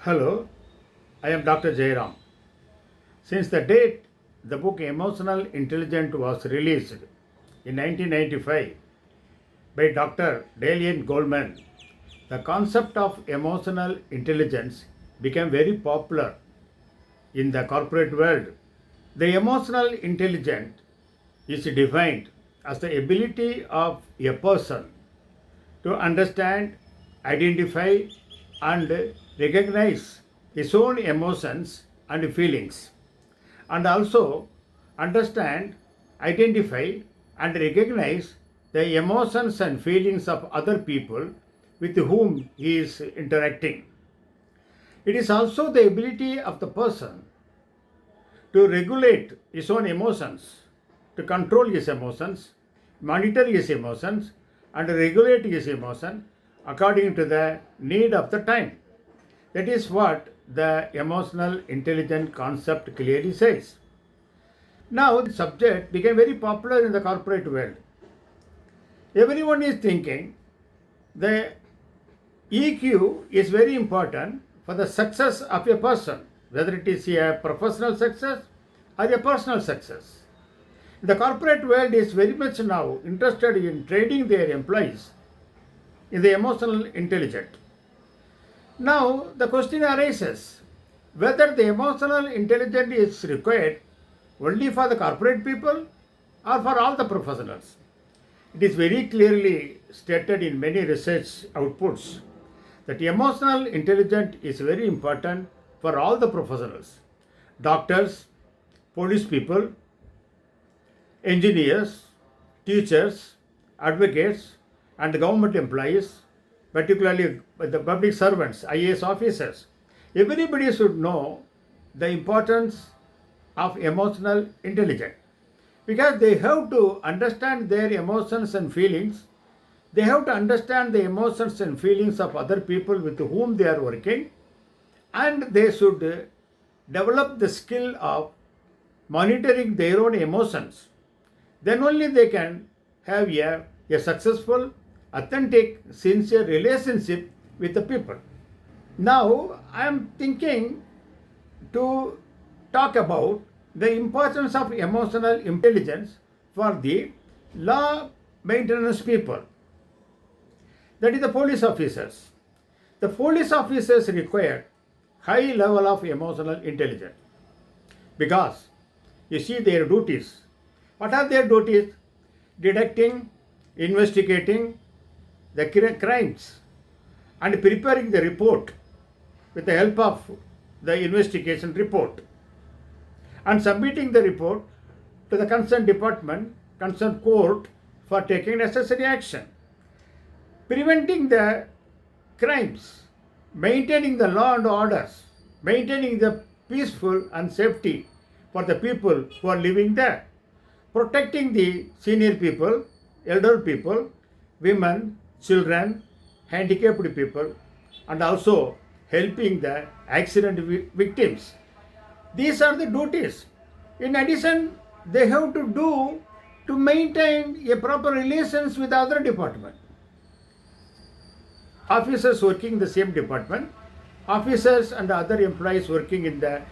Hello, I am Dr. Jayaram. Since the date the book Emotional Intelligence was released in 1995 by Dr. Dalian Goldman, the concept of emotional intelligence became very popular in the corporate world. The emotional intelligence is defined as the ability of a person to understand, identify, and recognize his own emotions and feelings, and also understand, identify, and recognize the emotions and feelings of other people with whom he is interacting. It is also the ability of the person to regulate his own emotions, to control his emotions, monitor his emotions, and regulate his emotion according to the need of the time. That is what the emotional intelligence concept clearly says. Now, the subject became very popular in the corporate world. Everyone is thinking the EQ is very important for the success of a person, whether it is a professional success or a personal success. The corporate world is very much now interested in training their employees in the emotional intelligence. Now, the question arises whether the emotional intelligence is required only for the corporate people or for all the professionals. It is very clearly stated in many research outputs that emotional intelligence is very important for all the professionals: doctors, police people, engineers, teachers, advocates, and government employees, particularly the public servants, IAS officers. Everybody should know the importance of emotional intelligence because they have to understand their emotions and feelings. They have to understand the emotions and feelings of other people with whom they are working, and they should develop the skill of monitoring their own emotions. Then only they can have a successful, authentic, sincere relationship with the people. Now, I am thinking to talk about the importance of emotional intelligence for the law maintenance people, that is the police officers. The police officers require high level of emotional intelligence because you see their duties. What are their duties? Detecting, investigating the crimes, and preparing the report with the help of the investigation report, and submitting the report to the concerned department, concerned court for taking necessary action, preventing the crimes, maintaining the law and orders, maintaining the peaceful and safety for the people who are living there, protecting the senior people, elder people, women, children, handicapped people, and also helping the accident victims. These are the duties. In addition, they have to do to maintain a proper relations with other department. Officers working in the same department, officers and other employees working in the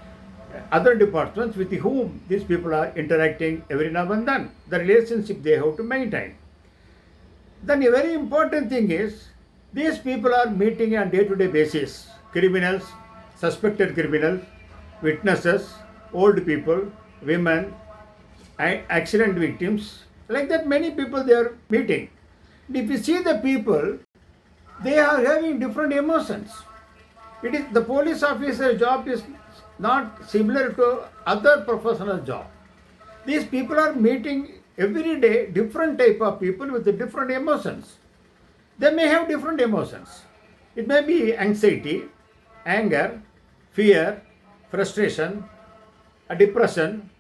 other departments with whom these people are interacting every now and then, the relationship they have to maintain. Then a very important thing is these people are meeting on day-to-day basis criminals, suspected criminals, witnesses, old people, women, accident victims, like that many people they are meeting. And if you see the people, they are having different emotions. It is the police officer job is not similar to other professional job. These people are meeting every day different type of people with the different emotions. They may have different emotions. It may be anxiety, anger, fear, frustration, a depression,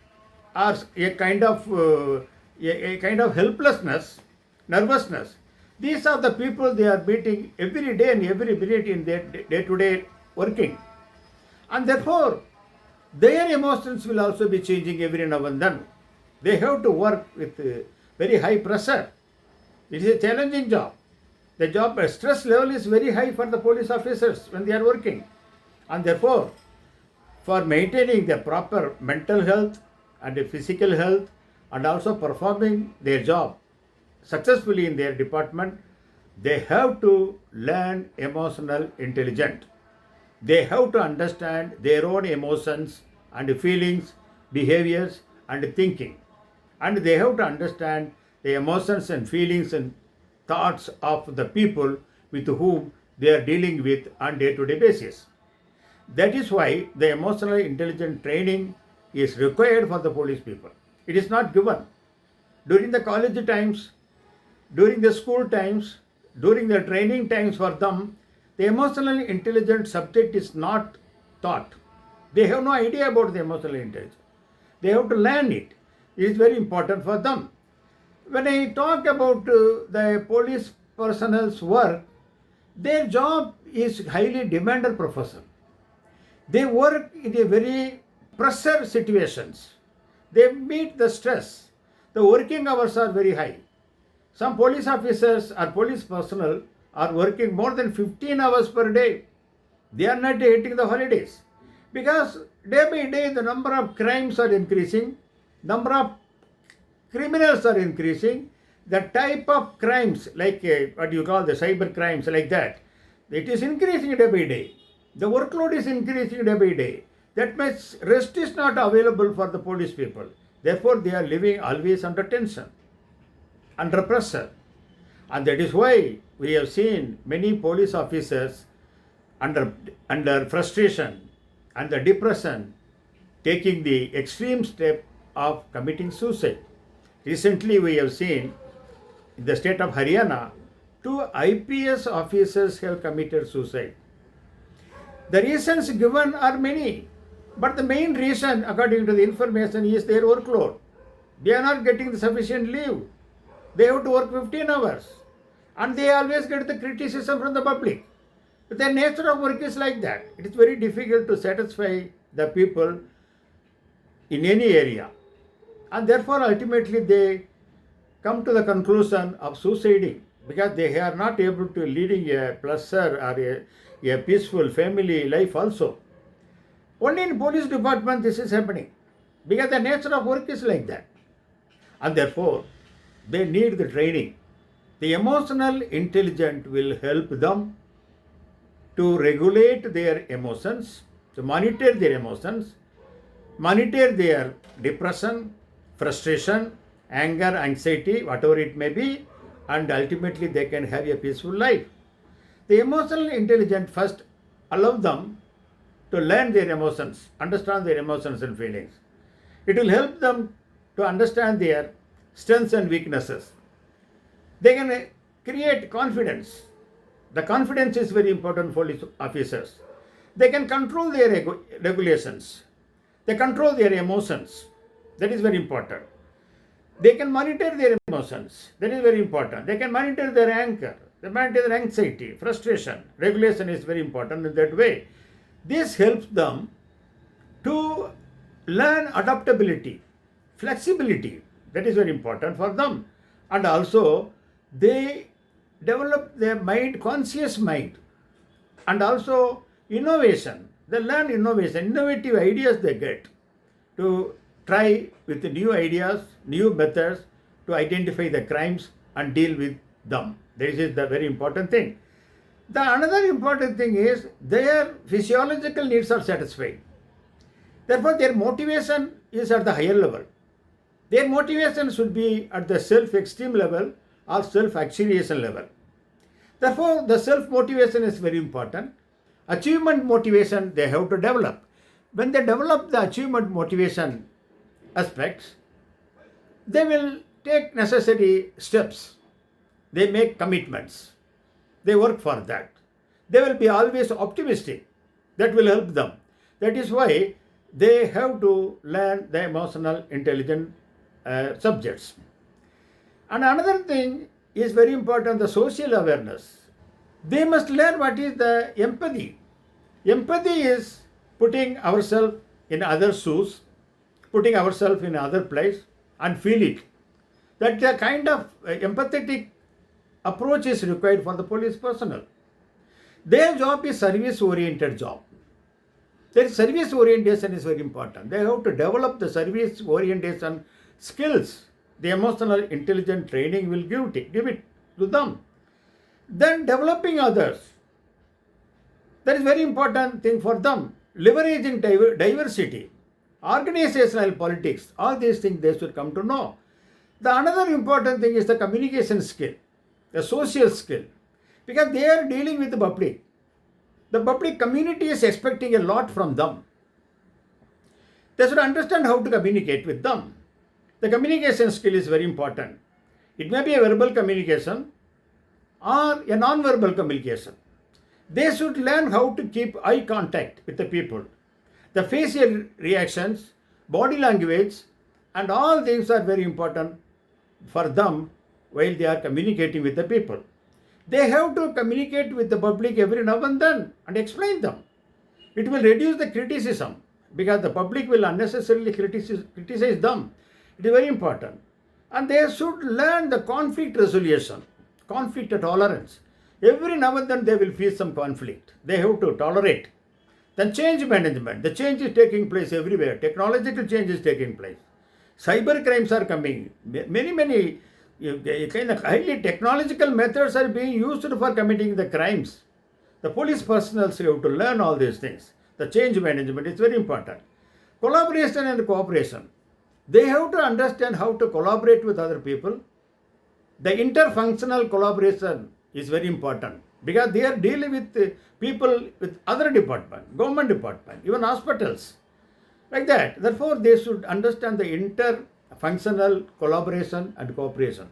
or a kind of helplessness, nervousness. These are the people they are meeting every day and every minute in their day-to-day working. And therefore, their emotions will also be changing every now and then. They have to work with very high pressure. It is a challenging job. The job stress level is very high for the police officers when they are working. And therefore, for maintaining the proper mental health and the physical health and also performing their job successfully in their department, they have to learn emotional intelligence. They have to understand their own emotions and feelings, behaviors and thinking. And they have to understand the emotions and feelings and thoughts of the people with whom they are dealing with on day-to-day basis. That is why the emotional intelligence training is required for the police people. It is not given. During the college times, during the school times, during the training times for them, the emotional intelligence subject is not taught. They have no idea about the emotional intelligence. They have to learn it. It is very important for them. When I talk about the police personnel's work, their job is highly demanded profession. They work in a very pressure situations. They meet the stress. The working hours are very high. Some police officers or police personnel are working more than 15 hours per day. They are not getting the holidays because day by day the number of crimes are increasing, number of criminals are increasing, the type of crimes like what you call the cyber crimes like that, it is increasing day by day. The workload is increasing day by day. That means rest is not available for the police people. Therefore, they are living always under tension, under pressure. And that is why we have seen many police officers under frustration and the depression taking the extreme step of committing suicide. Recently, we have seen in the state of Haryana, 2 IPS officers have committed suicide. The reasons given are many, but the main reason, according to the information, is their workload. They are not getting the sufficient leave. They have to work 15 hours. And they always get the criticism from the public. But the nature of work is like that. It is very difficult to satisfy the people in any area. And therefore, ultimately, they come to the conclusion of suiciding because they are not able to leading a pleasure or a peaceful family life also. Only in police department this is happening because the nature of work is like that. And therefore, they need the training. The emotional intelligence will help them to regulate their emotions, to monitor their emotions, monitor their depression, frustration, anger, anxiety, whatever it may be, and ultimately they can have a peaceful life. The emotional intelligence first allow them to learn their emotions, understand their emotions and feelings. It will help them to understand their strengths and weaknesses. They can create confidence. The confidence is very important for police officers. They can control their regulations. They control their emotions. That is very important. They can monitor their emotions. That is very important. They can monitor their anger. They monitor their anxiety, frustration. Regulation is very important in that way. This helps them to learn adaptability, flexibility. That is very important for them. And also, they develop their mind, conscious mind, and also innovation. They learn innovation, innovative ideas they get to try with new ideas, new methods to identify the crimes and deal with them. This is the very important thing. The another important thing is their physiological needs are satisfied. Therefore, their motivation is at the higher level. Their motivation should be at the self-esteem level or self-actualization level. Therefore, the self-motivation is very important. Achievement motivation they have to develop. When they develop the achievement motivation aspects, they will take necessary steps. They make commitments. They work for that. They will be always optimistic. That will help them. That is why they have to learn the emotional intelligence subjects. And another thing is very important, the social awareness. They must learn what is the empathy. Empathy is putting ourselves in other shoes, putting ourselves in other place and feel it. That the kind of empathetic approach is required for the police personnel. Their job is service-oriented job. Their service orientation is very important. They have to develop the service orientation skills. The emotional intelligence training will give it to them. Then developing others. That is very important thing for them. Leveraging diversity, organizational politics, all these things they should come to know. The another important thing is the communication skill, the social skill, because they are dealing with the public. The public community is expecting a lot from them. They should understand how to communicate with them. The communication skill is very important. It may be a verbal communication or a non-verbal communication. They should learn how to keep eye contact with the people. The facial reactions, body language, and all things are very important for them while they are communicating with the people. They have to communicate with the public every now and then and explain them. It will reduce the criticism because the public will unnecessarily criticize them. It is very important. And they should learn the conflict resolution, conflict tolerance. Every now and then they will face some conflict. They have to tolerate. Then change management. The change is taking place everywhere. Technological change is taking place. Cyber crimes are coming. Many kind of highly technological methods are being used for committing the crimes. The police personnel have to learn all these things. The change management is very important. Collaboration and cooperation. They have to understand how to collaborate with other people. The interfunctional collaboration is very important because they are dealing with people with other departments, government departments, even hospitals, like that. Therefore, they should understand the interfunctional collaboration and cooperation.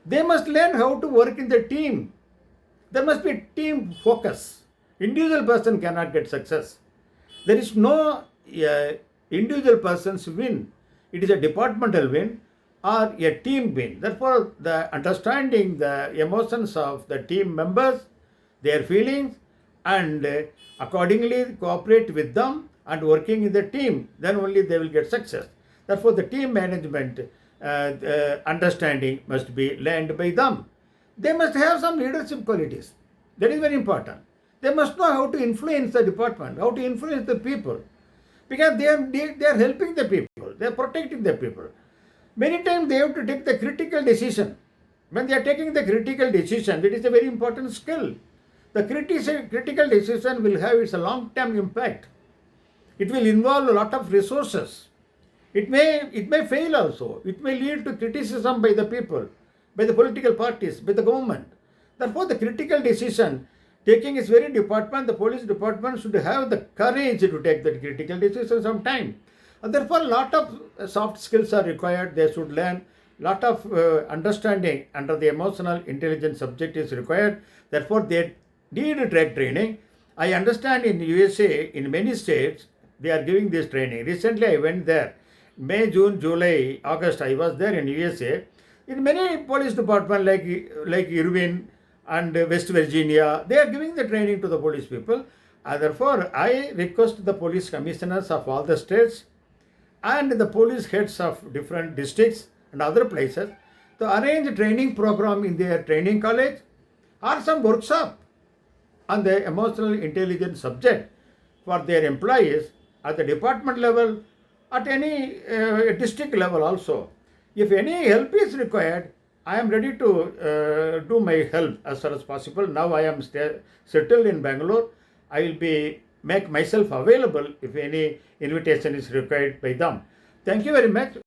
They must learn how to work in the team. There must be team focus. Individual person cannot get success. There is no individual person's win. It is a departmental win or a team win. Therefore, the understanding the emotions of the team members, their feelings, and accordingly cooperate with them and working in the team, then only they will get success. Therefore, the team management understanding must be learned by them. They must have some leadership qualities. That is very important. They must know how to influence the department, how to influence the people, because they are helping the people, they are protecting the people. Many times they have to take the critical decision. When they are taking the critical decision, it is a very important skill. The critical decision will have its long-term impact. It will involve a lot of resources. It may fail also. It may lead to criticism by the people, by the political parties, by the government. Therefore, the critical decision taking is very important. The police department should have the courage to take that critical decision sometime. And therefore, a lot of soft skills are required. They should learn. Lot of understanding under the emotional intelligence subject is required. Therefore, they need training. I understand in USA, in many states, they are giving this training. Recently, I went there. May, June, July, August, I was there in USA. In many police departments like Irvine and West Virginia, they are giving the training to the police people. Therefore, I request the police commissioners of all the states and the police heads of different districts and other places to arrange a training program in their training college or some workshop on the emotional intelligence subject for their employees at the department level, at any district level also. If any help is required, I am ready to do my help as far as possible. Now I am settled in Bangalore. I will make myself available if any invitation is required by them. Thank you very much.